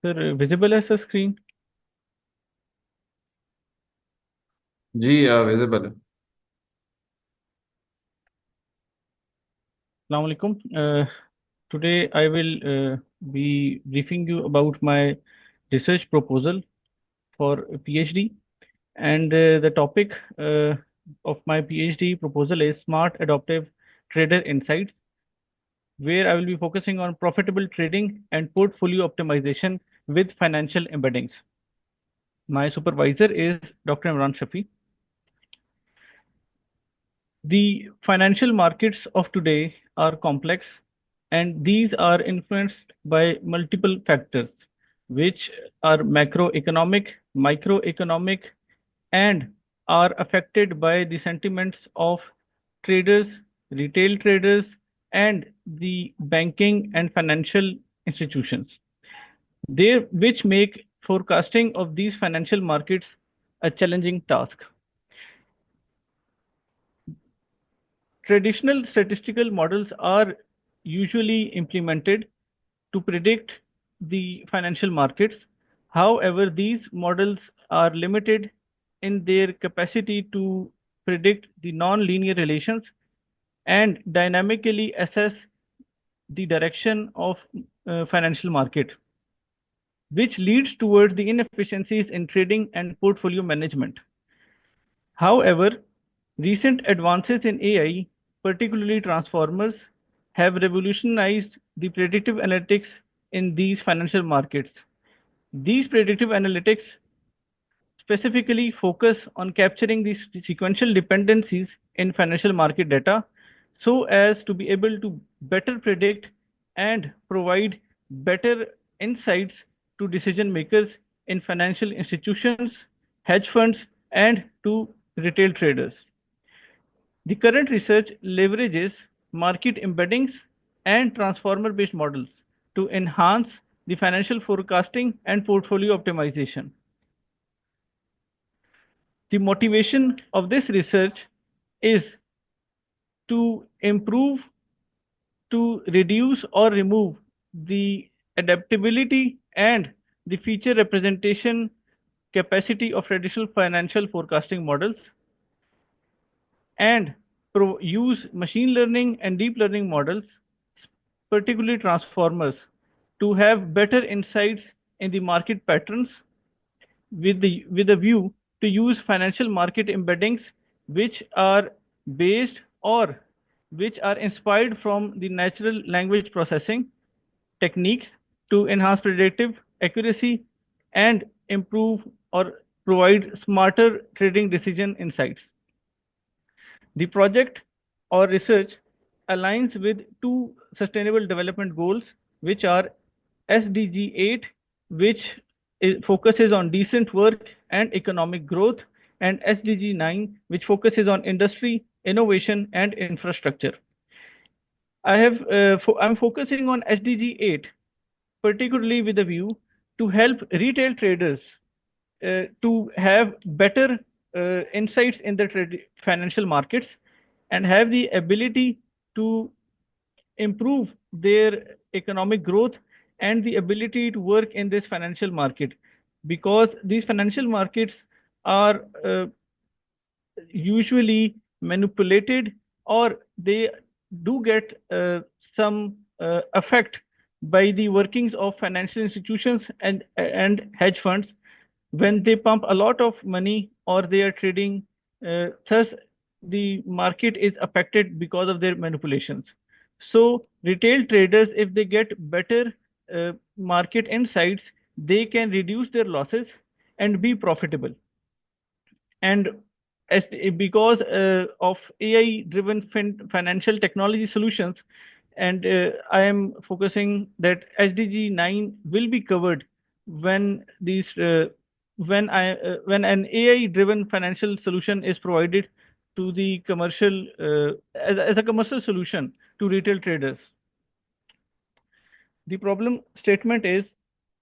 Sir, visible as a screen. जी visible है। Assalamu alaikum. Today I will be briefing you about my research proposal for a PhD, and the topic of my PhD proposal is Smart Adaptive Trader Insights, where I will be focusing on profitable trading and portfolio optimization with financial embeddings. My supervisor is Dr. Imran Shafi. The financial markets of today are complex, and these are influenced by multiple factors, which are macroeconomic, microeconomic, and are affected by the sentiments of traders, retail traders, and the banking and financial institutions. Which make forecasting of these financial markets a challenging task. Traditional statistical models are usually implemented to predict the financial markets. However, these models are limited in their capacity to predict the non-linear relations and dynamically assess the direction of financial market, which leads towards the inefficiencies in trading and portfolio management. However, recent advances in AI, particularly transformers, have revolutionized the predictive analytics in these financial markets. These predictive analytics specifically focus on capturing these sequential dependencies in financial market data so as to be able to better predict and provide better insights to decision makers in financial institutions, hedge funds, and to retail traders. The current research leverages market embeddings and transformer based models to enhance the financial forecasting and portfolio optimization. The motivation of this research is to improve, to reduce or remove the adaptability and the feature representation capacity of traditional financial forecasting models, and use machine learning and deep learning models, particularly transformers, to have better insights in the market patterns with a view to use financial market embeddings which are based or which are inspired from the natural language processing techniques to enhance predictive accuracy and improve or provide smarter trading decision insights. The project or research aligns with two sustainable development goals, which are SDG 8, which focuses on decent work and economic growth, and SDG 9, which focuses on industry, innovation, and infrastructure. I'm focusing on SDG 8, particularly with a view to help retail traders to have better insights in the financial markets and have the ability to improve their economic growth and the ability to work in this financial market, because these financial markets are usually manipulated, or they do get some effect by the workings of financial institutions and hedge funds when they pump a lot of money or they are trading. Thus the market is affected because of their manipulations. So retail traders, if they get better market insights, they can reduce their losses and be profitable. And as because of AI driven financial technology solutions, and I am focusing that SDG 9 will be covered when these when an AI driven financial solution is provided to the commercial as a commercial solution to retail traders. The problem statement is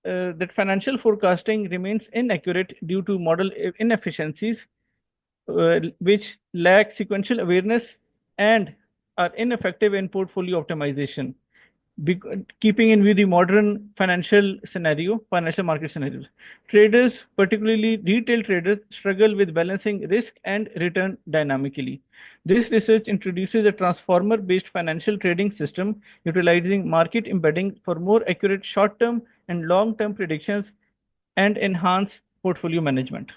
that financial forecasting remains inaccurate due to model inefficiencies, which lack sequential awareness and are ineffective in portfolio optimization. Keeping in view the modern financial market scenarios. Traders, particularly retail traders, struggle with balancing risk and return dynamically. This research introduces a transformer-based financial trading system utilizing market embedding for more accurate short-term and long-term predictions and enhance portfolio management.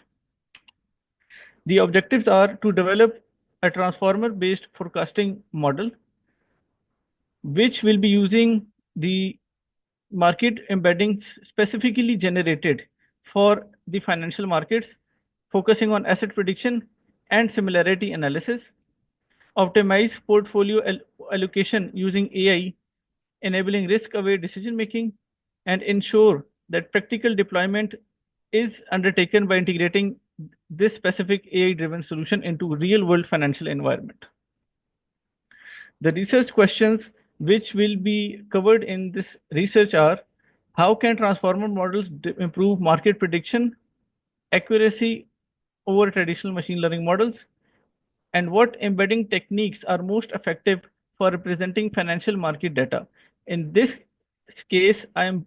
The objectives are to develop a transformer-based forecasting model which will be using the market embeddings specifically generated for the financial markets, focusing on asset prediction and similarity analysis, optimize portfolio allocation using AI, enabling risk-aware decision making, and ensure that practical deployment is undertaken by integrating this specific AI-driven solution into real-world financial environment. The research questions which will be covered in this research are: how can transformer models improve market prediction accuracy over traditional machine learning models? And what embedding techniques are most effective for representing financial market data? In this case, I am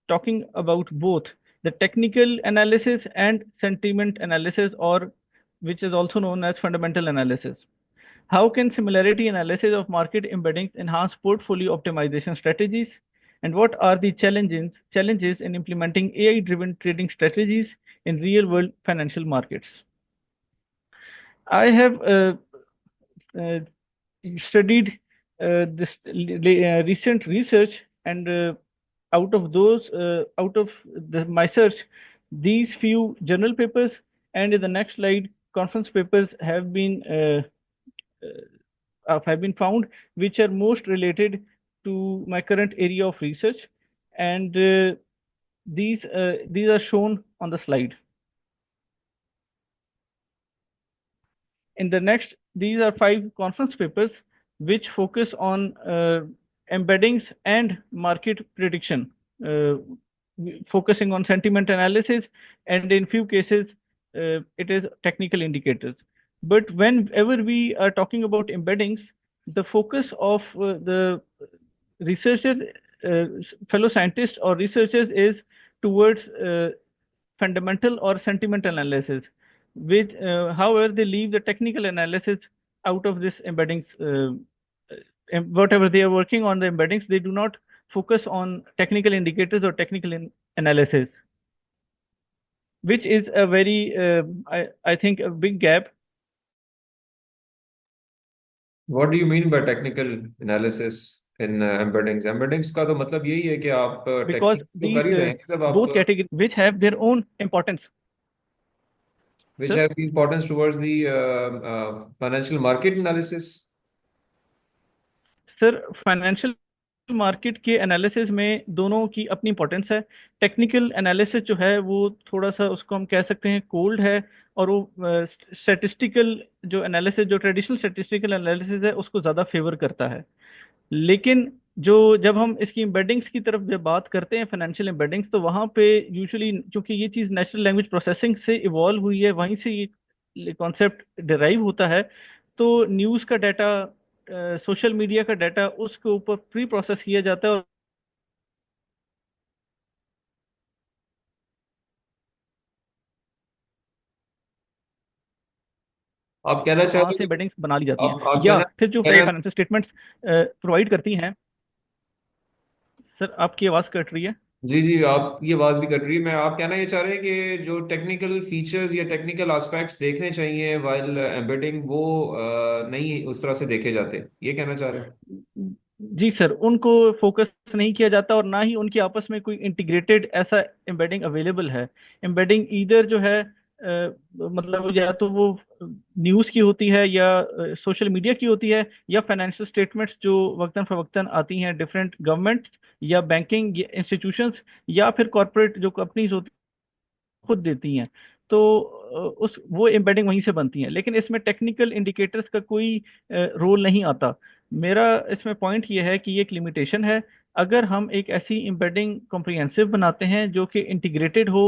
talking about both the technical analysis and sentiment analysis, or which is also known as fundamental analysis. How can similarity analysis of market embeddings enhance portfolio optimization strategies? And what are the challenges in implementing AI-driven trading strategies in real-world financial markets? I have uh, studied this recent research, and out of my search, these few journal papers and in the next slide, conference papers have been found which are most related to my current area of research, and these are shown on the slide. In the next, these are 5 conference papers which focus on embeddings and market prediction, focusing on sentiment analysis, and in few cases, it is technical indicators. But whenever we are talking about embeddings, the focus of the researchers, fellow scientists or researchers, is towards fundamental or sentiment analysis, which, however, they leave the technical analysis out of this embeddings. Whatever they are working on the embeddings, they do not focus on technical indicators or technical analysis, which is a very, I think, a big gap. What do you mean by technical analysis in embeddings? Embeddings का तो मतलब यही है कि आप Because technique तो कर these ही रहे हैं जब आप both categories which have their own importance. which Sir, have the importance towards the financial market analysis. Sir financial market के एनालिसिस में दोनों की अपनी इंपॉर्टेंस है। टेक्निकल एनालिसिस जो है वो थोड़ा सा उसको हम कह सकते हैं कोल्ड है, और वो स्टैटिस्टिकल जो एनालिसिस, जो ट्रेडिशनल स्टैटिस्टिकल एनालिसिस है, उसको ज़्यादा फेवर करता है। लेकिन जो जब हम इसकी एम्बेडिंग्स की तरफ जब बात करते हैं, फाइनेंशियल एम्बेडिंग्स, तो वहाँ पे यूजुअली, क्योंकि ये चीज़ नेचुरल लैंग्वेज प्रोसेसिंग से इवॉल्व हुई है, वहीं से ये कॉन्सेप्ट डिराइव होता है। तो न्यूज़ का डाटा, सोशल मीडिया का डाटा, उसके ऊपर प्री प्रोसेस किया जाता है, और आप कहना चाह वहाँ रहे से हो कि एम्बेडिंग्स बना ली जाती हैं, आप या कहना फिर जो कह रहे हैं। फाइनेंशियल स्टेटमेंट्स प्रोवाइड करती हैं। सर, आपकी आवाज़ कट रही है। जी जी, आप ये बात भी कर रही है। मैं आप कहना ये चाह रहे हैं कि जो टेक्निकल फीचर्स या टेक्निकल एस्पेक्ट्स देखने चाहिए वाइल एम्बेडिंग, वो नहीं उस तरह से देखे जाते, ये कहना चाह रहे हैं। जी सर, उनको फोकस नहीं किया जाता, और ना ही उनकी आपस में कोई इंटीग्रेटेड ऐसा एम्बेडिंग अवेलेबल है। एम्बेडिंग ईदर जो है, मतलब या तो वो न्यूज़ की होती है, या सोशल मीडिया की होती है, या फाइनेंशियल स्टेटमेंट्स जो वक्तन फवक्तन आती हैं डिफरेंट गवर्नमेंट या बैंकिंग इंस्टीट्यूशंस, या फिर कॉरपोरेट जो कंपनीज होती खुद देती हैं। तो उस वो एम्बेडिंग वहीं से बनती हैं, लेकिन इसमें टेक्निकल इंडिकेटर्स का कोई रोल नहीं आता। मेरा इसमें पॉइंट ये है कि ये एक लिमिटेशन है। अगर हम एक ऐसी एम्बेडिंग कॉम्प्रिहेंसिव बनाते हैं जो कि इंटीग्रेटेड हो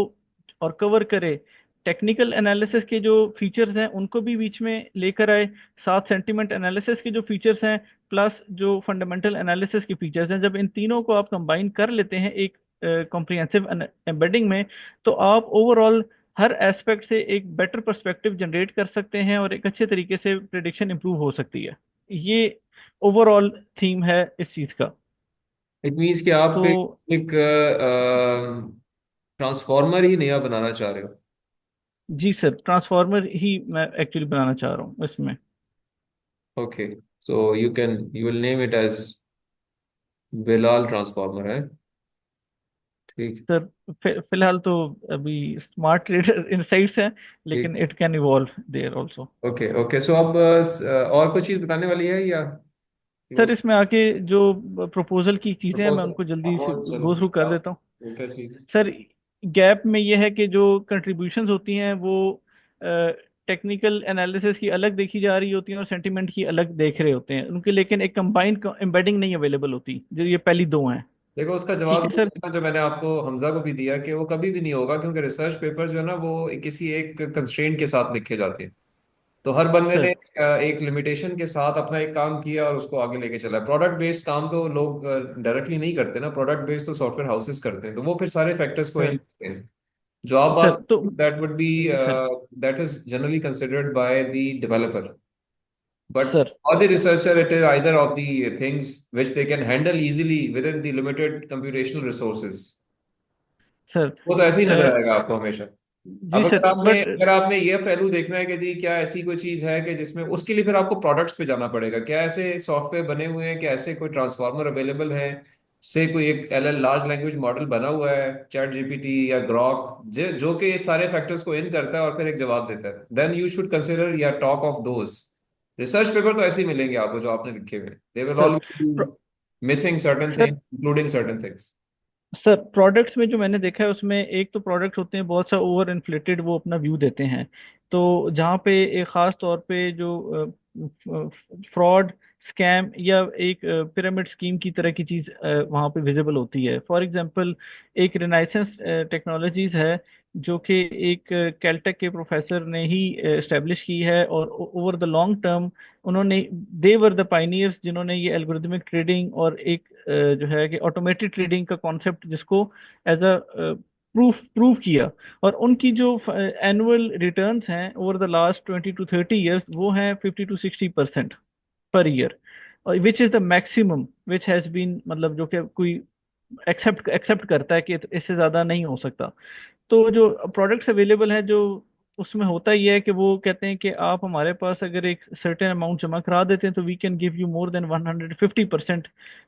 और कवर करे, टेक्निकल एनालिसिस के जो फीचर्स हैं उनको भी बीच में लेकर आए, साथ सेंटिमेंट एनालिसिस के जो फीचर्स हैं प्लस जो फंडामेंटल एनालिसिस की फीचर्स हैं, जब इन तीनों को आप कंबाइन कर लेते हैं एक कॉम्प्रिहेंसिव एम्बेडिंग में, तो आप ओवरऑल हर एस्पेक्ट से एक बेटर पर्सपेक्टिव जनरेट कर सकते हैं और एक अच्छे तरीके से प्रिडिक्शन इंप्रूव हो सकती है। ये ओवरऑल थीम है इस चीज़ का। इट मीन्स कि आप तो एक ट्रांसफॉर्मर ही नया बनाना चाह रहे हो? जी सर, ट्रांसफार्मर ही मैं एक्चुअली बनाना चाह रहा हूँ इसमें। Okay, so you will name it as Bilal transformer है? ठीक। सर फिलहाल तो अभी स्मार्ट ट्रेडर इनसाइट्स हैं, लेकिन ठीक। It can evolve there also. Okay okay, so अब और कुछ चीज़ बताने वाली है या कि सर बस इसमें आके जो प्रपोजल की चीज़ें हैं मैं प्रपोजल? उनको जल्दी से चलो गो थ्रू कर बताओ, देता हूँ। वो क्या चीज़ है? सर गैप में यह है कि जो कंट्रीब्यूशंस होती हैं वो टेक्निकल एनालिसिस की अलग देखी जा रही होती हैं और सेंटिमेंट की अलग देख रहे होते हैं उनके, लेकिन एक कंबाइंड एम्बेडिंग नहीं अवेलेबल होती, जो ये पहली दो हैं। देखो, उसका ठीक जवाब है सर। जो मैंने आपको हमजा को भी दिया कि वो कभी भी नहीं होगा, क्योंकि रिसर्च पेपर जो है ना वो किसी एक कंस्ट्रेंट के साथ लिखे जाते हैं। तो हर बंदे ने सर एक लिमिटेशन के साथ अपना एक काम किया और उसको आगे लेके चला। प्रोडक्ट बेस्ड काम तो लोग डायरेक्टली नहीं करते ना, प्रोडक्ट बेस्ड तो सॉफ्टवेयर हाउसेस करते हैं, तो वो फिर सारे फैक्टर्स को इन सर करते हैं। जो आप बात, सर तो दैट वुड बी जी sir. That is generally considered by the developer, but sir for the researcher it is either of the things which they can handle easily within the limited computational resources। Sir वो तो ऐसे ही नजर आएगा आपको हमेशा। जी अब sir but अगर आपने ये पहलू देखना है कि जी क्या ऐसी कोई चीज है कि जिसमें, उसके लिए फिर आपको प्रोडक्ट्स पे जाना पड़ेगा। क्या ऐसे सॉफ्टवेयर बने हुए हैं, क्या ऐसे कोई ट्रांसफार्मर अवेलेबल है, से कोई एक L L large language model बना हुआ है, चैट जीपीटी या ग्रॉक, जो कि ये सारे फैक्टर्स को इन करता है और फिर एक जवाब देता है, देन यू शुड कंसिडर या talk of those. Research paper तो ऐसे ही मिलेंगे आपको जो आपने लिखे हुए, they will sir always be missing certain sir things including certain things. Sir products में जो मैंने देखा है उसमें एक तो प्रोडक्ट होते हैं बहुत सा ओवर इन्फ्लेटेड, वो अपना व्यू देते हैं। तो जहाँ पे एक खास तौर पे जो फ्रॉड, स्कैम या एक पिरामिड स्कीम की तरह की चीज़ वहाँ पे विजिबल होती है। फॉर एग्जांपल एक रिनाइसेंस टेक्नोलॉजीज है जो कि एक कैलटेक के प्रोफेसर ने ही इस्टेब्लिश की है, और ओवर द लॉन्ग टर्म उन्होंने, दे वर द पाइनियर्स जिन्होंने ये एल्गोरिथमिक ट्रेडिंग और एक जो है कि ऑटोमेटेड ट्रेडिंग का कॉन्सेप्ट जिसको एज अ प्रूफ किया। और उनकी जो एनुअल रिटर्न्स हैं over the last 20 to 30 years वो हैं 50 to 60% पर ईयर, और which is the maximum which has been, मतलब जो कि कोई एक्सेप्ट एक्सेप्ट करता है कि इससे ज़्यादा नहीं हो सकता। तो जो प्रोडक्ट्स अवेलेबल हैं, जो उसमें होता ही है कि वो कहते हैं कि आप हमारे पास अगर एक सर्टेन अमाउंट जमा करा देते हैं तो we can give you more than 150%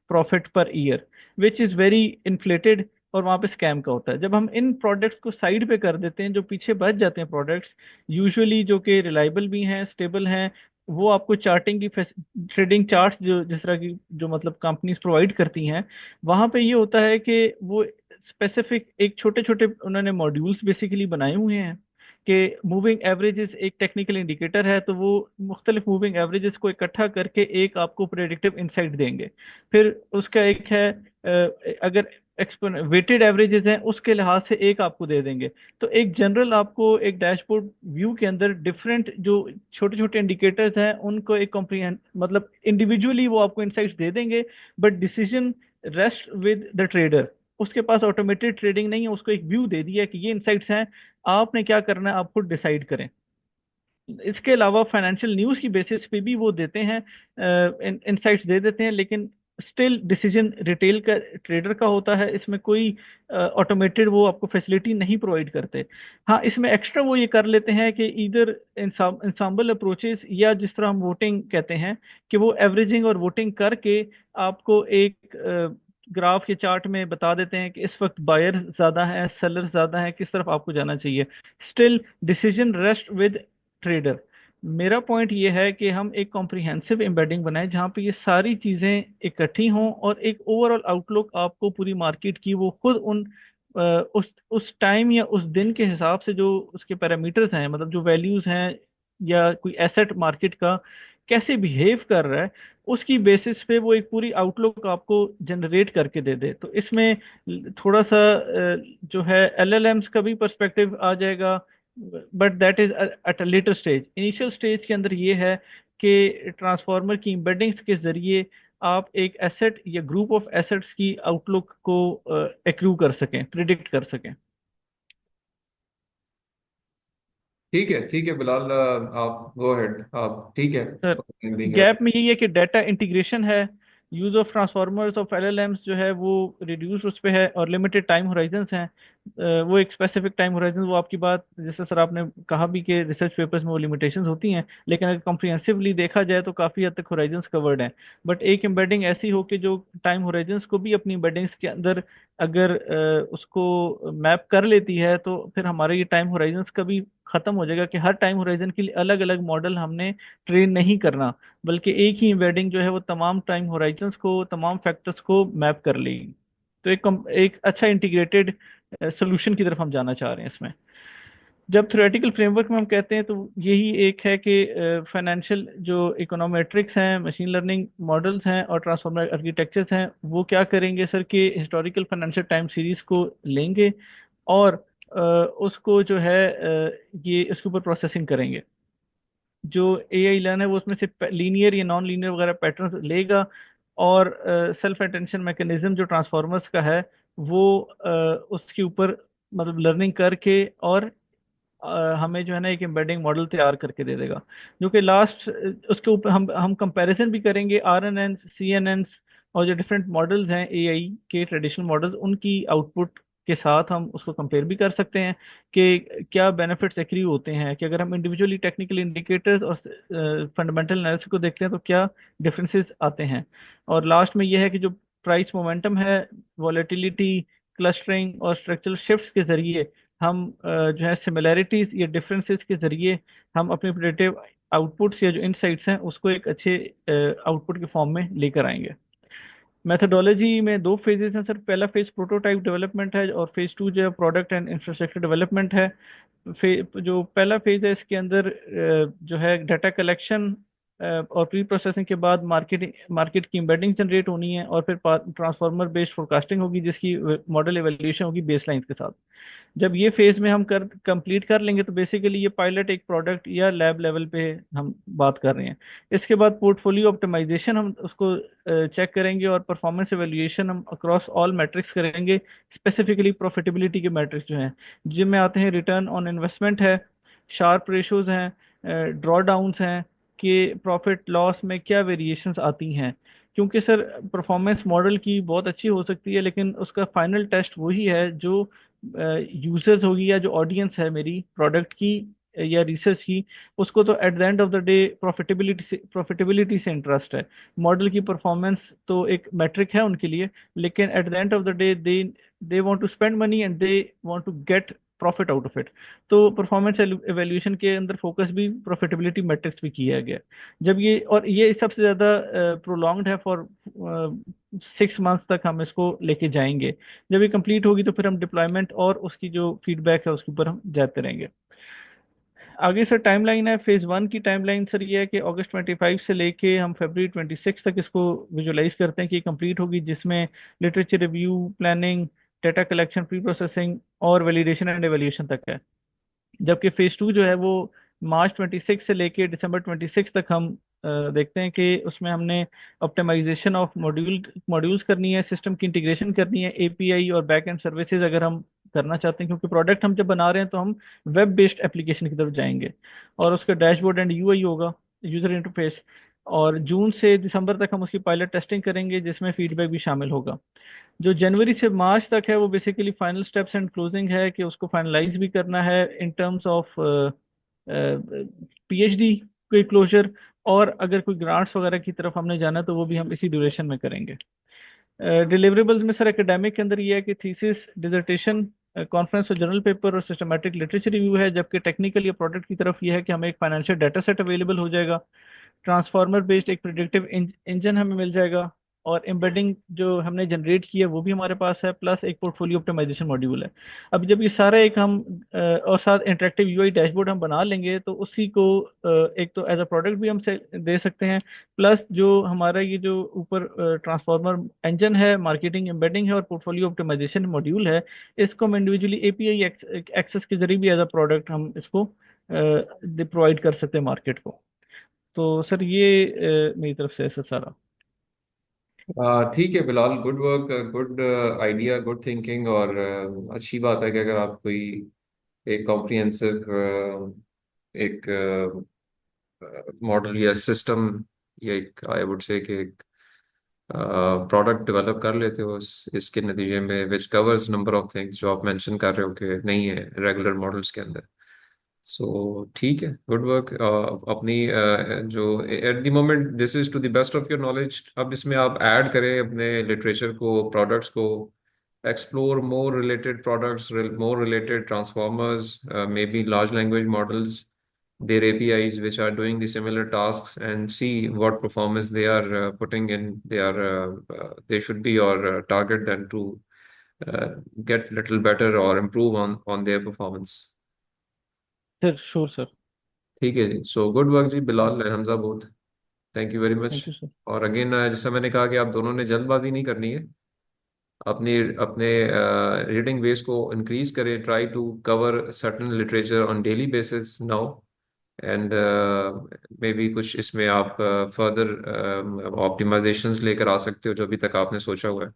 profit per year, which is very inflated. और वहाँ पे स्कैम का होता है। जब हम इन प्रोडक्ट्स को साइड पे कर देते हैं, जो पीछे बच जाते हैं प्रोडक्ट्स, यूजुअली जो कि रिलायबल भी हैं, स्टेबल हैं, वो आपको चार्टिंग की, ट्रेडिंग चार्ट्स जो जिस तरह की जो मतलब कंपनीज प्रोवाइड करती हैं, वहाँ पे ये होता है कि वो स्पेसिफिक एक छोटे छोटे उन्होंने मॉड्यूल्स बेसिकली बनाए हुए हैं कि मूविंग एवरेजेस एक टेक्निकल इंडिकेटर है, तो वो मुख्तलिफ मूविंग एवरेजेस को इकट्ठा करके एक आपको प्रेडिक्टिव इंसाइट देंगे। फिर उसका एक है अगर वेटेड एवरेजेस हैं उसके लिहाज से एक आपको दे देंगे। तो एक जनरल आपको एक डैशबोर्ड व्यू के अंदर डिफरेंट जो छोटे छोटे इंडिकेटर्स हैं उनको एक कॉम्प्रिहेंड, मतलब इंडिविजुअली वो आपको इंसाइट्स दे देंगे, but decision rest with the trader. उसके पास ऑटोमेटेड ट्रेडिंग नहीं है, उसको एक व्यू दे दिया कि ये इनसाइट्स हैं, आपने क्या करना है आप खुद डिसाइड करें। इसके अलावा फाइनेंशियल न्यूज़ की बेसिस पे भी वो देते हैं, इनसाइट्स दे देते हैं, लेकिन स्टिल डिसीजन रिटेल का, ट्रेडर का होता है। इसमें कोई ऑटोमेटेड वो आपको फैसिलिटी नहीं प्रोवाइड करते। हाँ, इसमें एक्स्ट्रा वो ये कर लेते हैं कि इधर इंसाम्बल अप्रोचेस, या जिस तरह हम वोटिंग कहते हैं कि वो एवरेजिंग और वोटिंग करके आपको एक ग्राफ या चार्ट में बता देते हैं कि इस वक्त बायर ज़्यादा है, सेलर ज़्यादा है, किस तरफ आपको जाना चाहिए। Still decision rest with trader. मेरा पॉइंट ये है कि हम एक कॉम्प्रिहेंसिव एम्बेडिंग बनाएं जहाँ पे ये सारी चीज़ें इकट्ठी हों, और एक ओवरऑल आउटलुक आपको पूरी मार्केट की वो खुद उन उस टाइम या उस दिन के हिसाब से जो उसके पैरामीटर्स हैं, मतलब जो वैल्यूज़ हैं, या कोई एसेट मार्केट का कैसे बिहेव कर रहा है, उसकी बेसिस पे वो एक पूरी आउटलुक आपको जनरेट करके दे दे। तो इसमें थोड़ा सा जो है एलएलएम्स का भी पर्सपेक्टिव आ जाएगा, but that is at a later stage. Initial stage के अंदर ये है कि ट्रांसफार्मर की एम्बेडिंग्स के जरिए आप एक एसेट या ग्रुप ऑफ एसेट्स की आउटलुक को एक्रू कर सकें, प्रिडिक्ट कर सकें। ठीक है बिलाल, आप गो अहेड, आप ठीक है। सर, Ending है। गैप में यही है कि डाटा इंटीग्रेशन है, use of transformers of LLMs जो है वो रिड्यूस उस पे है, और लिमिटेड टाइम होराइजंस हैं। वो एक स्पेसिफिक टाइम होराइजन, वो आपकी बात जैसे सर आपने कहा भी कि रिसर्च पेपर्स में वो लिमिटेशंस होती हैं, लेकिन अगर कॉम्प्रिहेंसिवली देखा जाए तो काफ़ी हद तक होराइजंस कवर्ड हैं। बट एक एम्बेडिंग ऐसी हो कि जो टाइम होराइजंस को भी अपनी एम्बेडिंग्स के अंदर अगर उसको मैप कर लेती है, तो फिर हमारे ये टाइम होराइजंस का भी खत्म हो जाएगा कि हर टाइम होराइजन के लिए अलग अलग मॉडल हमने ट्रेन नहीं करना, बल्कि एक ही एम्बेडिंग जो है वो तमाम टाइम होराइजंस को, तमाम फैक्टर्स को मैप कर लेगी। तो एक अच्छा इंटीग्रेटेड सोल्यूशन की तरफ हम जाना चाह रहे हैं इसमें। जब थ्योरेटिकल फ्रेमवर्क में हम कहते हैं तो यही एक है कि फाइनेंशियल जो इकोनोमेट्रिक्स हैं, मशीन लर्निंग मॉडल्स हैं और ट्रांसफॉर्मर आर्किटेक्चर्स हैं, वो क्या करेंगे सर कि हिस्टोरिकल फाइनेंशियल टाइम सीरीज को लेंगे और उसको जो है ये इसके ऊपर प्रोसेसिंग करेंगे। जो एआई लर्न है वो उसमें से लीनियर या नॉन लीनियर वगैरह पैटर्न लेगा, और सेल्फ अटेंशन मैकेनिज्म जो ट्रांसफॉर्मर्स का है वो उसके ऊपर मतलब लर्निंग करके और हमें जो है ना एक एम्बेडिंग मॉडल तैयार करके दे देगा, जो कि लास्ट उसके ऊपर हम कंपैरिजन भी करेंगे R N N C N N और जो डिफरेंट मॉडल्स हैं एआई के, ट्रेडिशनल मॉडल्स, उनकी आउटपुट के साथ हम उसको कंपेयर भी कर सकते हैं कि क्या बेनिफिट्स एक्रीव होते हैं, कि अगर हम इंडिविजुअली टेक्निकल इंडिकेटर्स और फंडामेंटल एनालिसिस को देखते हैं तो क्या डिफरेंसेस आते हैं। और लास्ट में यह है कि जो प्राइस मोमेंटम है, वॉलेटिलिटी, क्लस्टरिंग और स्ट्रक्चरल शिफ्ट्स के जरिए हम जो है सिमिलैरिटीज या डिफरेंसेस के जरिए हम अपने प्रेडिक्टिव आउटपुट्स या जो इनसाइट्स हैं उसको एक अच्छे आउटपुट के फॉर्म में लेकर आएंगे। मेथोडोलॉजी में दो फेजेस हैं सर, पहला फेज प्रोटोटाइप डेवलपमेंट है और फेज टू जो है प्रोडक्ट एंड इंफ्रास्ट्रक्चर डेवलपमेंट है। जो पहला फेज है इसके अंदर जो है डाटा कलेक्शन और प्री प्रोसेसिंग के बाद मार्केट की एम्बेडिंग जनरेट होनी है, और फिर ट्रांसफार्मर बेस्ड फोरकास्टिंग होगी जिसकी मॉडल एवेल्यूशन होगी बेसलाइन के साथ। जब ये फेज में हम कर कंप्लीट कर लेंगे तो बेसिकली ये पायलट एक प्रोडक्ट या लैब लेवल पे हम बात कर रहे हैं। इसके बाद पोर्टफोलियो ऑप्टिमाइजेशन हम उसको चेक करेंगे, और परफॉर्मेंस एवेल्यूएशन हम अक्रॉस ऑल मैट्रिक्स करेंगे, स्पेसिफिकली प्रॉफिटेबिलिटी के मैट्रिक्स जो हैं जिनमें आते हैं रिटर्न ऑन इन्वेस्टमेंट है, शार्प रेशोज हैं, ड्रॉ डाउन्स हैं, कि प्रॉफिट लॉस में क्या वेरिएशंस आती हैं। क्योंकि सर परफॉर्मेंस मॉडल की बहुत अच्छी हो सकती है, लेकिन उसका फाइनल टेस्ट वही है जो यूजर्स होगी या जो ऑडियंस है मेरी प्रोडक्ट की या रिसर्च की, उसको तो at the end of the day profitability से इंटरेस्ट है। मॉडल की परफॉर्मेंस तो एक मैट्रिक है उनके लिए, लेकिन at the end of the day they want to spend money and they want to get profit out of it. तो परफॉर्मेंस एवेल्यूएशन के अंदर फोकस भी प्रॉफिटेबिलिटी मैट्रिक्स भी किया गया। जब ये, और ये सबसे ज़्यादा प्रोलॉन्ग्ड है फॉर 6 मंथ्स तक हम इसको लेके जाएंगे। जब ये कंप्लीट होगी तो फिर हम डिप्लॉयमेंट और उसकी जो फीडबैक है उसके ऊपर हम जाते रहेंगे। आगे सर टाइमलाइन है, फेज वन की टाइमलाइन सर ये है कि अगस्त 25 से लेके हम फरवरी 26 तक इसको विजुलाइज करते हैं कि कंप्लीट होगी, जिसमें literature review, planning, data collection, pre processing और वैलिडेशन एंड एवेल्यूशन तक है। जबकि फेज टू जो है वो मार्च 26 से लेके दिसंबर 26 तक हम देखते हैं कि उसमें हमने ऑप्टिमाइजेशन ऑफ मॉड्यूल्स करनी है, सिस्टम की इंटीग्रेशन करनी है, एपीआई और बैक एंड सर्विसेज अगर हम करना चाहते हैं, क्योंकि प्रोडक्ट हम जब बना रहे हैं तो हम वेब बेस्ड एप्लीकेशन की तरफ जाएंगे, और उसका डैशबोर्ड एंड यूआई होगा, यूजर इंटरफेस। और जून से दिसंबर तक हम उसकी पायलट टेस्टिंग करेंगे जिसमें फीडबैक भी शामिल होगा। जो जनवरी से मार्च तक है वो basically final steps and closing है, कि उसको फाइनलाइज भी करना है इन टर्म्स ऑफ पीएचडी के क्लोजर, और अगर कोई ग्रांट्स वगैरह की तरफ हमने जाना तो वो भी हम इसी ड्यूरेशन में करेंगे। डिलीवरेबल्स में सर एकेडमिक के अंदर ये है कि थीसिस, डिसर्टेशन, कॉन्फ्रेंस और जर्नल पेपर और सिस्टमैटिक लिटरेचर रिव्यू है, जबकि टेक्निकल या प्रोडक्ट की तरफ ये है कि हमें एक फाइनेंशियल डाटा सेट अवेलेबल हो जाएगा, ट्रांसफार्मर बेस्ड एक प्रिडिक्टिव इंजन हमें मिल जाएगा, और एम्बेडिंग जो हमने जनरेट की है वो भी हमारे पास है, प्लस एक पोर्टफोलियो ऑप्टिमाइजेशन मॉड्यूल है। अब जब ये सारा एक हम और साथ इंटरेक्टिव यूआई डैशबोर्ड हम बना लेंगे तो उसी को एक तो एज अ प्रोडक्ट भी हम दे सकते हैं, प्लस जो हमारा ये जो ऊपर ट्रांसफार्मर इंजन है, मार्केटिंग एम्बेडिंग है और पोर्टफोलियो ऑप्टिमाइजेशन मॉड्यूल है, इसको हम इंडिविजुअली एपीआई एक्सेस के जरिए भी एज अ प्रोडक्ट हम इसको प्रोवाइड कर सकते हैं मार्केट को। तो सर ये मेरी तरफ से ऐसा सारा। ठीक है Bilal, good work, good idea, good thinking. और अच्छी बात है कि अगर आप कोई एक कॉम्प्रिहेंसिव एक मॉडल या सिस्टम या एक आई वुड से कि एक प्रोडक्ट डेवलप कर लेते हो इसके नतीजे में, which covers number of things जो आप मेंशन कर रहे हो कि नहीं है रेगुलर मॉडल्स के अंदर। सो ठीक है, गुड वर्क। अपनी जो at the moment this is to the best of your knowledge, अब इसमें आप ऐड करें अपने लिटरेचर को, प्रोडक्ट्स को, explore more related products, more related transformers, maybe large language models, their APIs, which are doing the similar tasks, and see what performance they are putting in. They should be your target then to uh, get little better or improve on their performance. Sir sure sir. ठीक है जी, so good work जी Bilal and Hamza both, thank you very much. Thank you sir. और again जैसा मैंने कहा कि आप दोनों ने जल्दबाजी नहीं करनी है, अपनी अपने रीडिंग बेस को इंक्रीज करें, try to cover certain literature on daily basis now. And maybe कुछ इसमें आप फर्दर ऑप्टिमाइजेशंस लेकर आ सकते हो जो अभी तक आपने सोचा हुआ है।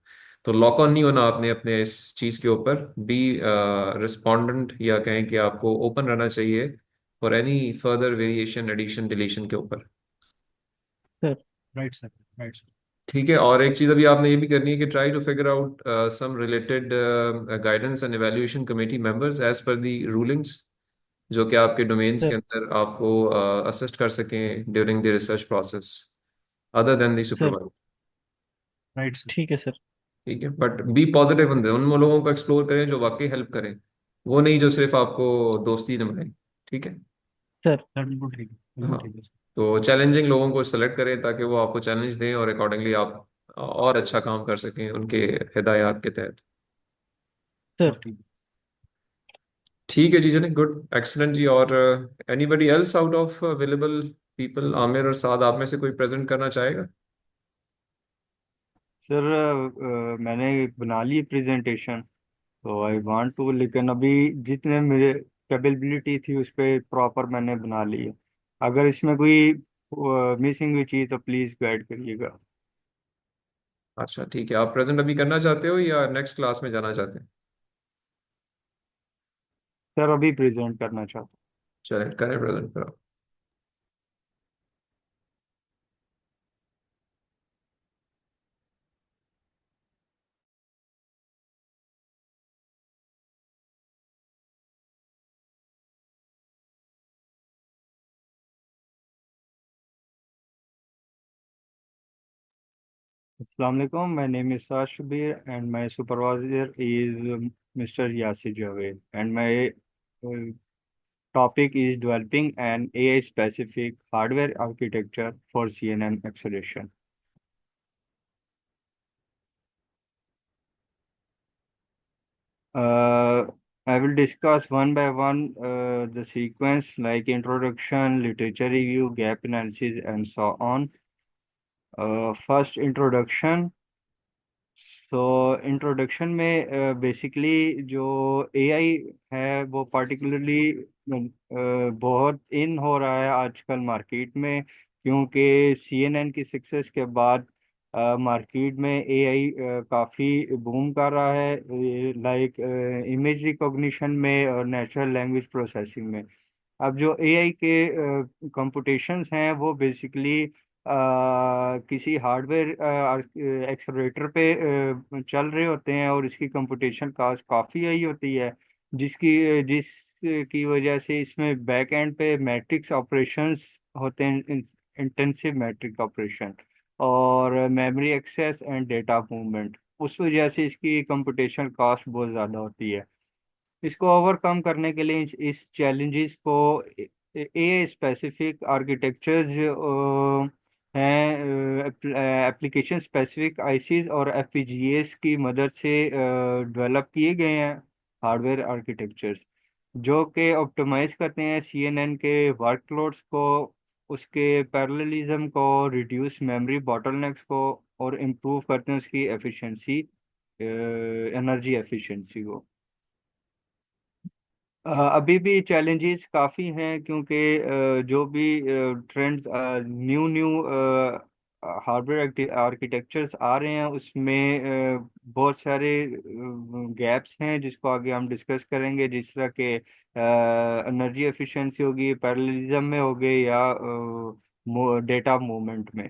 तो लॉक ऑन नहीं होना आपने अपने इस चीज़ के ऊपर, बी रिस्पोंडेंट, या कहें कि आपको ओपन रहना चाहिए for any further variation, addition, deletion के ऊपर। Sir right sir, right sir. ठीक है, और एक चीज अभी आपने ये भी करनी है कि try to figure out some related guidance and evaluation committee members as per the rulings, जो कि आपके डोमेन्स के सर अंदर आपको असिस्ट कर सकें during the research process, other than the sir supervisor. Right sir. ठीक है सर। ठीक है, बट बी पॉजिटिव, उन लोगों को एक्सप्लोर करें जो वाकई हेल्प करें, वो नहीं जो सिर्फ आपको दोस्ती निभाएं। ठीक है। सर सर बिल्कुल ठीक है, बिल्कुल हाँ, ठीक है सर। तो चैलेंजिंग लोगों को सेलेक्ट करें ताकि वो आपको चैलेंज दें और अकॉर्डिंगली आप और अच्छा काम कर सकें उनके हिदायत के तहत। सर। और ठीक है। ठीक है जी, चलिए, गुड, एक्सलेंट जी। और anybody else out of available people, Aamir और साद, आप में से कोई प्रेजेंट करना चाहेगा? सर मैंने बना ली प्रेजेंटेशन, तो आई वांट टू, लेकिन अभी जितने मेरे कैपेबिलिटी थी उस पर प्रॉपर मैंने बना ली है। अगर इसमें कोई मिसिंग हुई चीज़ तो प्लीज़ गाइड करिएगा। अच्छा ठीक है, आप प्रेजेंट अभी करना चाहते हो या नेक्स्ट क्लास में जाना चाहते हैं? सर अभी प्रेजेंट करना चाहता चलें, करें प्रेजेंट करो। हूँ। अस्सलाम वालेकुम, my name is Shabbir and my supervisor is mister Yasir Javed and my topic is developing an AI specific hardware architecture for CNN acceleration. Uh, I will discuss one by one the sequence like introduction, literature review, gap analysis, and so on. First, introduction. तो introduction में basically जो AI है वो particularly बहुत इन हो रहा है आजकल मार्केट में, क्योंकि सीएनएन की सक्सेस के बाद मार्केट में एआई काफ़ी बूम कर रहा है, लाइक इमेज रिकॉग्निशन में और नेचुरल लैंग्वेज प्रोसेसिंग में। अब जो एआई के कंप्यूटेशंस हैं वो बेसिकली किसी हार्डवेयर एक्सेलरेटर पे चल रहे होते हैं और इसकी कंप्यूटेशन कास्ट काफ़ी हाई होती है, जिसकी वजह से इसमें बैक एंड पे मैट्रिक्स ऑपरेशंस होते हैं, इंटेंसिव मैट्रिक्स ऑपरेशन और memory access and data movement. उस वजह से इसकी कंप्यूटेशन कास्ट बहुत ज़्यादा होती है। इसको ओवरकम करने के लिए इस चैलेंजेस को ए स्पेसिफिक आर्किटेक्चर्स हैं, एप्लीकेशन स्पेसिफिक आईसीज और एफपीजीएस की मदद से डेवलप किए गए हैं हार्डवेयर आर्किटेक्चर्स, जो कि ऑप्टिमाइज करते हैं सीएनएन के वर्कलोड्स को, उसके पैरेललिज्म को, रिड्यूस मेमोरी बॉटलनेक्स को और इम्प्रूव करते हैं उसकी एफिशिएंसी, एनर्जी एफिशिएंसी को। अभी भी चैलेंजेस काफ़ी हैं, क्योंकि जो भी trends new new hardware architectures आ रहे हैं, उसमें बहुत सारे गैप्स हैं जिसको आगे हम डिस्कस करेंगे, जिस तरह के एनर्जी एफिशिएंसी होगी, पैरेललिज्म में होगी, या डेटा मूवमेंट में।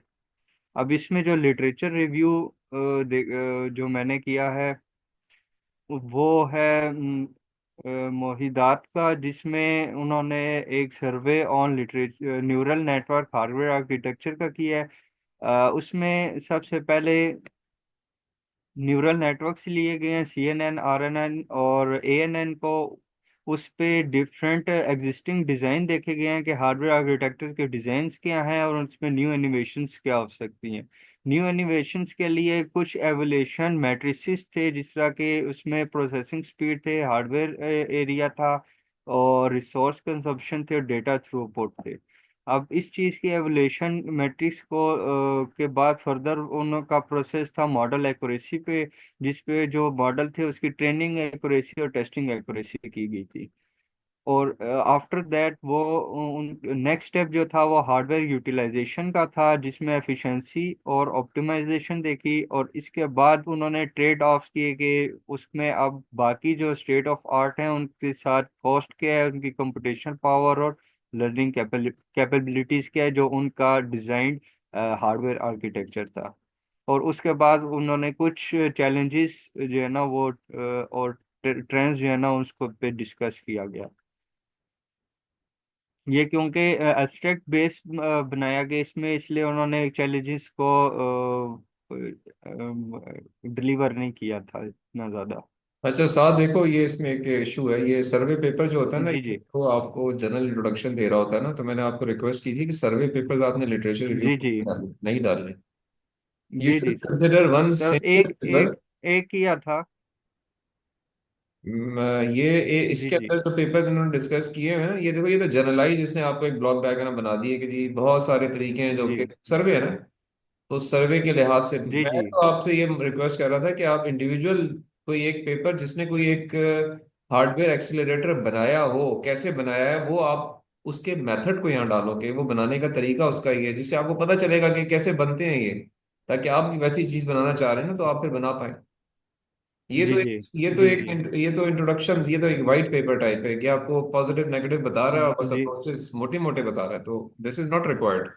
अब इसमें जो लिटरेचर रिव्यू जो मैंने किया है वो है मोहिदात का, जिसमें उन्होंने एक सर्वे on literature neural network hardware architecture का किया है। उसमें सबसे पहले न्यूरल नेटवर्क्स लिए गए हैं, CNN, RNN और ANN को। उस पे डिफरेंट एग्जिस्टिंग डिज़ाइन देखे गए हैं कि हार्डवेयर आर्किटेक्चर के डिज़ाइंस क्या हैं और उसमें न्यू इनोवेशंस क्या हो सकती हैं। न्यू इनोवेशंस के लिए कुछ एवोल्यूशन मैट्रिसेस थे, जिस तरह के उसमें प्रोसेसिंग स्पीड थे, हार्डवेयर एरिया था, और रिसोर्स कंजप्शन थे, और डेटा थ्रूपुट थे। अब इस चीज़ की एवोल्यूशन मैट्रिक्स को के बाद फर्दर उनका प्रोसेस था मॉडल एक्यूरेसी पे, जिस पे जो मॉडल थे उसकी ट्रेनिंग एक्यूरेसी और टेस्टिंग एक्यूरेसी की गई थी। और आफ्टर दैट वो नेक्स्ट स्टेप जो था वो हार्डवेयर यूटिलाइजेशन का था, जिसमें एफिशिएंसी और ऑप्टिमाइजेशन देखी, और इसके बाद उन्होंने ट्रेड ऑफ्स किए कि उसमें अब बाकी जो स्टेट ऑफ आर्ट हैं उनके साथ कॉस्ट क्या है, उनकी कंप्यूटेशन पावर और लर्निंग कैपेबिलिटीज क्या है, जो उनका डिजाइन हार्डवेयर आर्किटेक्चर था। और उसके बाद उन्होंने कुछ चैलेंजेस जो है ना वो और ट्रेंड्स जो है ना उसको पे डिस्कस किया गया। ये क्योंकि एब्स्ट्रैक्ट बेस बनाया गया इसमें, इसलिए उन्होंने चैलेंजेस को डिलीवर नहीं किया था इतना ज़्यादा। अच्छा साथ देखो, ये इसमें एक इशू है, ये सर्वे पेपर जो होता है ना, जी ये जी तो आपको जनरल इंट्रोडक्शन दे रहा होता है ना, तो मैंने आपको रिक्वेस्ट की थी कि सर्वे पेपर्स आपने लिटरेचर रिव्यू जी जी नहीं डालने। यू जी शुड जी sir. Consider one sir single एक पेपर। एक एक किया था। जी इसके जी अंदर जो पेपर्स इन्होंने डिस्कस किए हैं, ये देखो, ये तो जनरलाइज इसने आपको एक ब्लॉक डायग्राम बना दिए कि जी बहुत सारे तरीके हैं जो जी कि सर्वे है ना। तो सर्वे के लिहाज से जी मैं जी तो आपसे ये रिक्वेस्ट कर रहा था कि आप इंडिविजुअल कोई एक पेपर जिसने कोई एक हार्डवेयर एक्सीलरेटर बनाया हो, कैसे बनाया है वो, आप उसके मेथड को यहाँ डालो कि वो बनाने का तरीका उसका ये है, जिससे आपको पता चलेगा कि कैसे बनते हैं ये, ताकि आप भी वैसी चीज बनाना चाह रहे हैं ना तो आप फिर बना पाए। ये जी तो जी एक ये तो जी एक जी ये तो इंट्रोडक्शन, ये तो एक वाइट पेपर टाइप है कि आपको पॉजिटिव नेगेटिव बता रहा है और बस जी अप्रोचेस मोटे मोटे बता रहा है, तो दिस इज नॉट रिक्वायर्ड।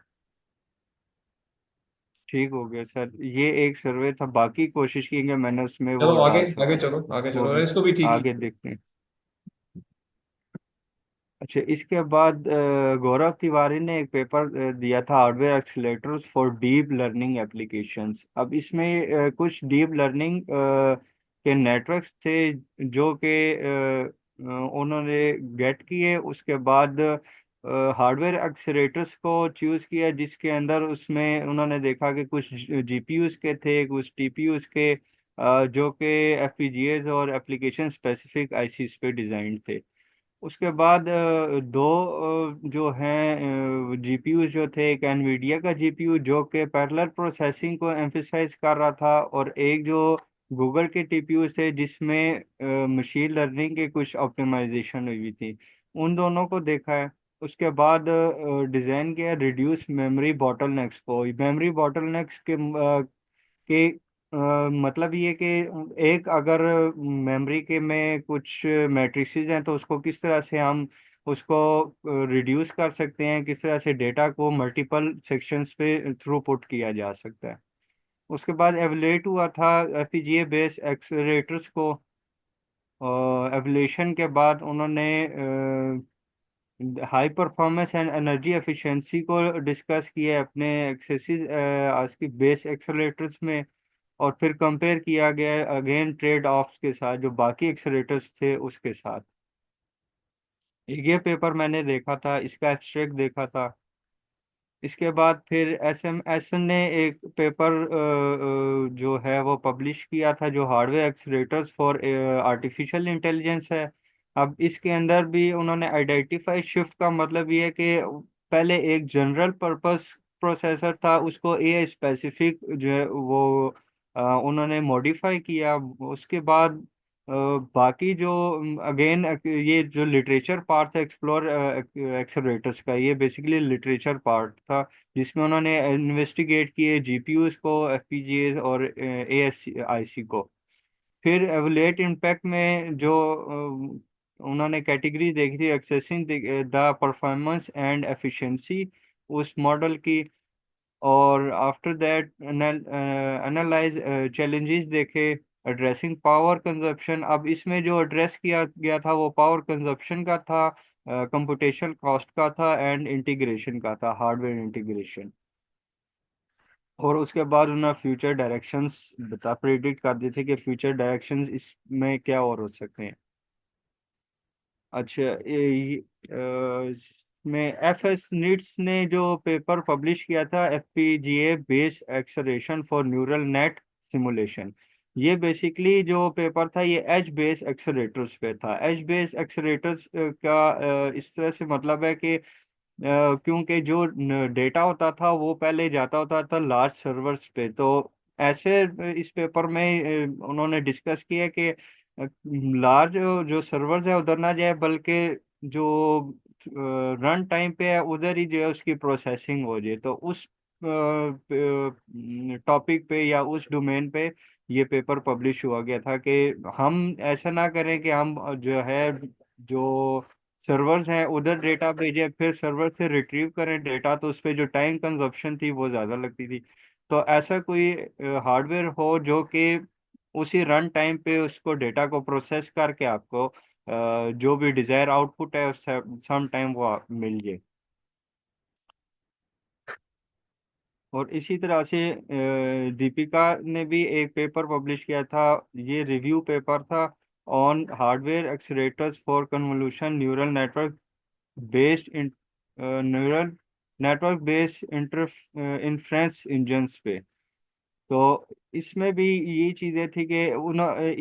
ठीक हो गया सर। ये एक सर्वे था, बाकी कोशिश की कि मैंने उसमें चलो वो आगे, डाल आगे सकूं। चलो, आगे वो चलो, और भी इसको भी ठीक आगे ही। देखते हैं। अच्छा, इसके बाद गौरव तिवारी ने एक पेपर दिया था, hardware accelerators for deep learning applications. अब इसमें कुछ डीप लर्निंग के नेटवर्क्स थे जो कि उन्होंने गेट किए। उसके बाद हार्डवेयर एक्सीलेटर्स को चूज किया, जिसके अंदर उसमें उन्होंने देखा कि कुछ जीपीयूज के थे, कुछ टीपीयूज के, जो कि एफपीजीएज और एप्लीकेशन स्पेसिफिक आईसीस पे डिजाइन थे। उसके बाद दो जो हैं जीपीयू जो थे, एक एनवीडिया का जीपीयू जो कि पैरेलल प्रोसेसिंग को एम्फिसाइज कर रहा था, और एक जो गूगल के टीपीयू थे जिसमें मशीन लर्निंग के कुछ ऑप्टिमाइजेशन हुई थी। उन दोनों को देखा है। उसके बाद डिज़ाइन किया रिड्यूस मेमोरी बॉटलनेक्स को। मेमोरी बॉटलनेक्स के मतलब ये कि एक अगर मेमोरी के में कुछ मैट्रिसेस हैं तो उसको किस तरह से हम उसको रिड्यूस कर सकते हैं, किस तरह से डेटा को मल्टीपल सेक्शंस पे थ्रू पुट किया जा सकता है। उसके बाद एवलेट हुआ था एफपीजीए बेस्ड एक्सेलरेटर्स को। एवलेशन के बाद उन्होंने high performance and energy efficiency को डिस्कस किया है अपने एक्सेसिस आज की बेस एक्सेलरेटर्स में। और फिर कंपेयर किया गया अगेन ट्रेड ऑफ्स के साथ जो बाकी एक्सेलेटर्स थे उसके साथ। ये पेपर मैंने देखा था, इसका एब्स्ट्रैक्ट देखा था। इसके बाद फिर एस ने एक पेपर जो है वो पब्लिश किया था, जो हार्डवेयर एक्सेलेटर्स फॉर आर्टिफिशियल इंटेलिजेंस है। अब इसके अंदर भी उन्होंने आइडेंटिफाई शिफ्ट का मतलब ये है कि पहले एक जनरल पर्पस प्रोसेसर था, उसको ए स्पेसिफिक जो है वो उन्होंने मॉडिफाई किया। उसके बाद बाकी जो अगेन ये जो लिटरेचर पार्ट था एक्सप्लोर एक्सेलरेटर्स का, ये बेसिकली लिटरेचर पार्ट था जिसमें उन्होंने इन्वेस्टिगेट किए जीपीयूज को, एफपीजीएस और एएसआईसी को। फिर एवलेट इम्पैक्ट में जो उन्होंने कैटेगरी देखी थी, accessing the performance and efficiency उस मॉडल की। और आफ्टर दैट एनालाइज चैलेंजेस देखे, एड्रेसिंग पावर कंजप्शन। अब इसमें जो एड्रेस किया गया था वो पावर कंजप्शन का था, कंप्यूटेशनल कॉस्ट का था एंड इंटीग्रेशन का था, हार्डवेयर इंटीग्रेशन। और उसके बाद उन्होंने फ्यूचर डायरेक्शंस प्रिडिक्ट कर दिए थे कि फ्यूचर डायरेक्शंस इसमें क्या और हो सकते हैं। अच्छा, में एफ एस नीट्स ने जो पेपर पब्लिश किया था, FPGA base acceleration for neural net simulation, ये बेसिकली जो पेपर था ये एज बेस एक्सलेरेटर्स पे था। एज बेस एक्सलेरेटर्स का इस तरह से मतलब है कि क्योंकि जो डेटा होता था वो पहले जाता होता था लार्ज सर्वर्स पे, तो ऐसे इस पेपर में उन्होंने डिस्कस किया कि लार्ज जो सर्वर्स है उधर ना जाए, बल्कि जो रन टाइम पे है उधर ही जो है उसकी प्रोसेसिंग हो जाए। तो उस टॉपिक पे या उस डोमेन पे ये पेपर पब्लिश हुआ गया था कि हम ऐसा ना करें कि हम जो है जो सर्वर्स हैं उधर डेटा भेजें, फिर सर्वर से रिट्रीव करें डेटा, तो उस पर जो टाइम कंजप्शन थी वो ज़्यादा लगती थी। तो ऐसा कोई हार्डवेयर हो जो कि उसी रन टाइम पे उसको डेटा को प्रोसेस करके आपको जो भी डिजायर आउटपुट है उस सम टाइम वो मिल जाए। और इसी तरह से दीपिका ने भी एक पेपर पब्लिश किया था, ये रिव्यू पेपर था on hardware accelerators for convolution neural network based in neural network based inference engines पे। तो इसमें भी ये चीज़ें थी कि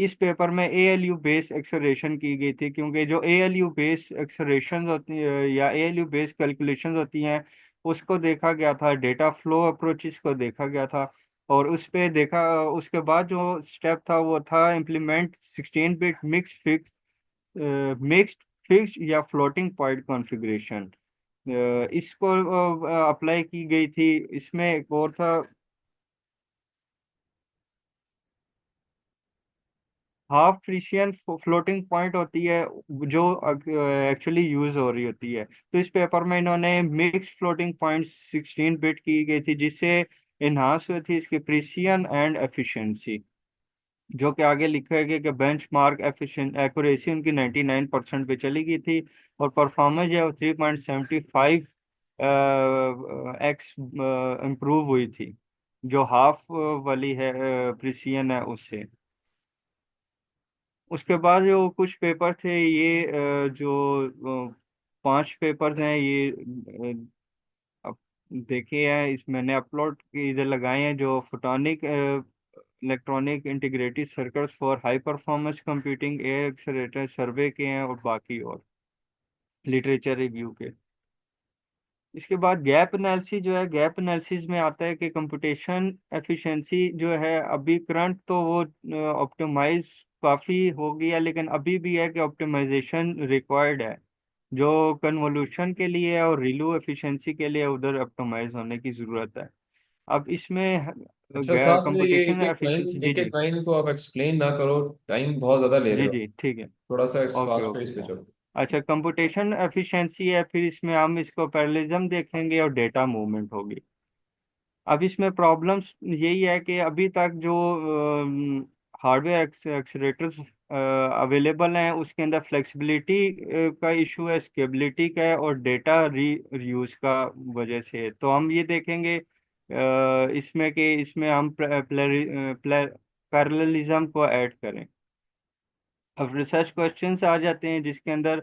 इस पेपर में एएलयू बेस्ड एक्सेलरेशन की गई थी, क्योंकि जो एएलयू बेस्ड एक्सेलरेशन होती है या एएलयू बेस्ड कैलकुलेशंस होती हैं उसको देखा गया था, डेटा फ्लो अप्रोचेस को देखा गया था। और उस पे देखा, उसके बाद जो स्टेप था वो था इम्प्लीमेंट 16 बिट मिक्स्ड फिक्स्ड या फ्लोटिंग पॉइंट कॉन्फ़िगरेशन। इसको अप्लाई की गई थी। इसमें एक और था, हाफ फ्रीशियन फ्लोटिंग पॉइंट होती है जो एक्चुअली यूज हो रही होती है। तो इस पेपर में इन्होंने मिक्स फ्लोटिंग पॉइंट 16 बिट की गई थी, जिससे इन्हांस हुई थी इसकी प्रिसिजन एंड एफिशिएंसी। जो कि आगे लिखा है कि बेंचमार्क एफिशिएंट एक्यूरेसी उनकी 99% पे चली गई थी, और परफॉर्मेंस जो है वो 3.75 एक्स इम्प्रूव हुई थी, जो हाफ वाली है प्रिसिजन है उससे। उसके बाद जो कुछ पेपर थे ये जो 5 पेपर्स हैं ये अब देखे हैं, इस मैंने अपलोड इधर लगाए हैं, जो photonic electronic integrated circuits for high performance computing a accelerator survey के हैं, और बाकी और लिटरेचर रिव्यू के। इसके बाद गैप एनालिसिस जो है, गैप एनालिसिस में आता है कि कंप्यूटेशन एफिशिएंसी जो है अभी करंट तो वो ऑप्टिमाइज काफ़ी हो गया, लेकिन अभी भी है कि ऑप्टिमाइजेशन रिक्वायर्ड है। जो कन्वोल्यूशन के लिए और रिलू एफिशिएंसी के लिए उधर ऑप्टिमाइज होने की ज़रूरत है। अब इसमें अच्छा साहब, ये कंप्यूटेशन एफिशिएंसी, जी एक एक जी, लाइन को आप एक्सप्लेन ना करो, टाइम बहुत ज्यादा ले रहे जी हो। जी ठीक है। थोड़ा सा इस ओके फास्ट ओके। पेज पे चलो। अच्छा, कंप्यूटेशन एफिशिएंसी है, फिर इसमें हम इसको पैरेललिज्म देखेंगे और डेटा मूवमेंट होगी। अब इसमें प्रॉब्लम्स यही है कि अभी तक जो हार्डवेयर एक्सीलेटर्स अवेलेबल हैं उसके अंदर फ्लेक्सिबिलिटी का इशू है, स्केबिलिटी का है, और डेटा रीयूज का वजह से है। तो हम ये देखेंगे इसमें कि इसमें हम पैरेललिज्म को ऐड करें। अब रिसर्च क्वेश्चंस आ जाते हैं जिसके अंदर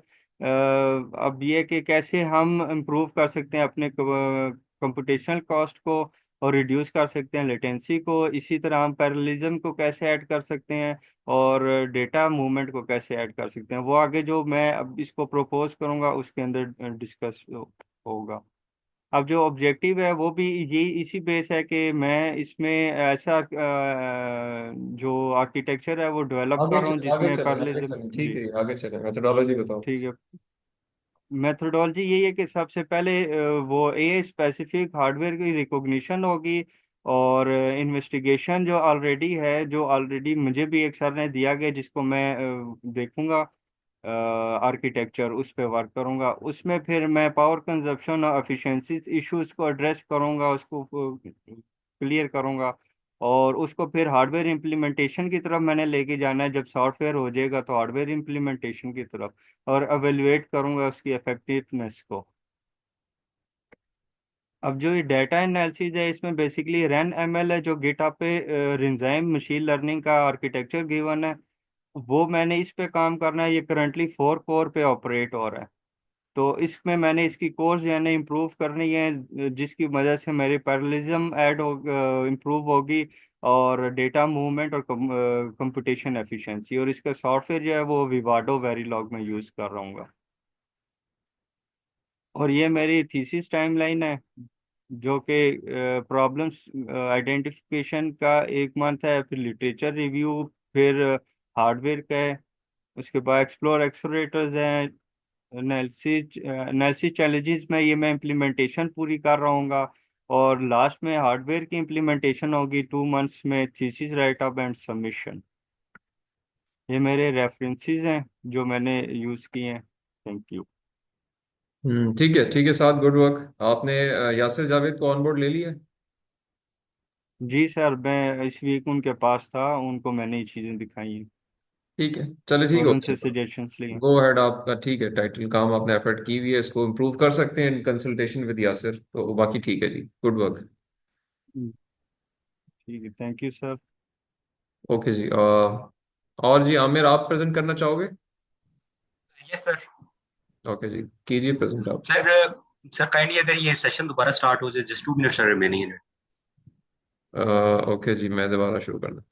अब ये कि कैसे हम इम्प्रूव कर सकते हैं अपने कंप्यूटेशनल कॉस्ट को, और रिड्यूस कर सकते हैं लेटेंसी को। इसी तरह हम पैरेललिज्म को कैसे ऐड कर सकते हैं, और डेटा मूवमेंट को कैसे ऐड कर सकते हैं, वो आगे जो मैं अब इसको प्रपोज करूंगा उसके अंदर डिस्कस होगा। अब जो ऑब्जेक्टिव है वो भी ये इसी बेस है कि मैं इसमें ऐसा जो आर्किटेक्चर है वो डेवलप कर रहा हूँ आगे जिसमें चलें, आगे पैरेललिज्म। चलें, ठीक जी, है, आगे चलें, मेथोडोलॉजी बताओ। ठीक है। मेथोडोलॉजी यही है कि सबसे पहले वो ए स्पेसिफिक हार्डवेयर की रिकॉग्निशन होगी, और इन्वेस्टिगेशन जो ऑलरेडी मुझे भी एक सर ने दिया गया जिसको मैं देखूंगा, आर्किटेक्चर उस पे वर्क करूंगा। उसमें फिर मैं पावर कंजप्शन और एफिशिएंसी इश्यूज को एड्रेस करूंगा, उसको क्लियर करूंगा, और उसको फिर हार्डवेयर इम्प्लीमेंटेशन की तरफ मैंने लेके जाना है। जब सॉफ्टवेयर हो जाएगा तो हार्डवेयर इम्प्लीमेंटेशन की तरफ, और एवेलुएट करूंगा उसकी इफेक्टिवनेस को। अब जो ये डाटा एनालिसिस है इसमें बेसिकली रैन एमएल है जो गिटहब पे रिंजाइम मशीन लर्निंग का आर्किटेक्चर गिवन है, वो मैंने इस पे काम करना है। ये करंटली 4 कोर पे ऑपरेट हो रहा है, तो इसमें मैंने इसकी कोर्स जो है ना इम्प्रूव करनी है, जिसकी वजह से मेरी पैरेललिज्म ऐड हो इम्प्रूव होगी, और डेटा मूवमेंट और कंप्यूटेशन एफिशिएंसी। और इसका सॉफ्टवेयर जो है वो विवाडो वेरीलॉग में यूज़ कर रहा हूँ। और ये मेरी थीसिस टाइमलाइन है, जो कि प्रॉब्लम्स आइडेंटिफिकेशन का 1 मंथ है, फिर लिटरेचर रिव्यू, फिर हार्डवेयर का है, उसके बाद एक्सप्लोर एक्सप्लोरेटर्स हैं, एनालिसिस चैलेंजेस में ये मैं इम्प्लीमेंटेशन पूरी कर रहा हूँगा, और लास्ट में हार्डवेयर की इम्प्लीमेंटेशन होगी 2 मंथ्स में, thesis right up and submission. ये मेरे रेफरेंसेस हैं जो मैंने यूज़ किए हैं। Thank you. ठीक है, ठीक है, साथ गुड वर्क। आपने यासिर जावेद को ऑन बोर्ड ले लिया? जी सर, मैं इस वीक उनके पास था, उनको मैंने ये चीज़ें दिखाई हैं ठीक है, चले, ठीक और हो उनसे गया। सजेशंस लिए। गो हेड आपका, ठीक है, टाइटल काम आपने एफर्ट की हुई है, इसको इम्प्रूव कर सकते हैं इन कंसल्टेशन विद यासिर, तो बाकी ठीक है जी, गुड वर्क। ठीक है, थैंक यू सर। ओके जी। और जी आमिर, आप प्रेजेंट करना चाहोगे? Yes sir. ओके जी, कीजिए प्रेजेंट आप। सर सर काइंडली अगर ये सेशन दोबारा स्टार्ट हो जाए, just 2 minutes are remaining in okay जी, मैं दोबारा शुरू कर दूँ।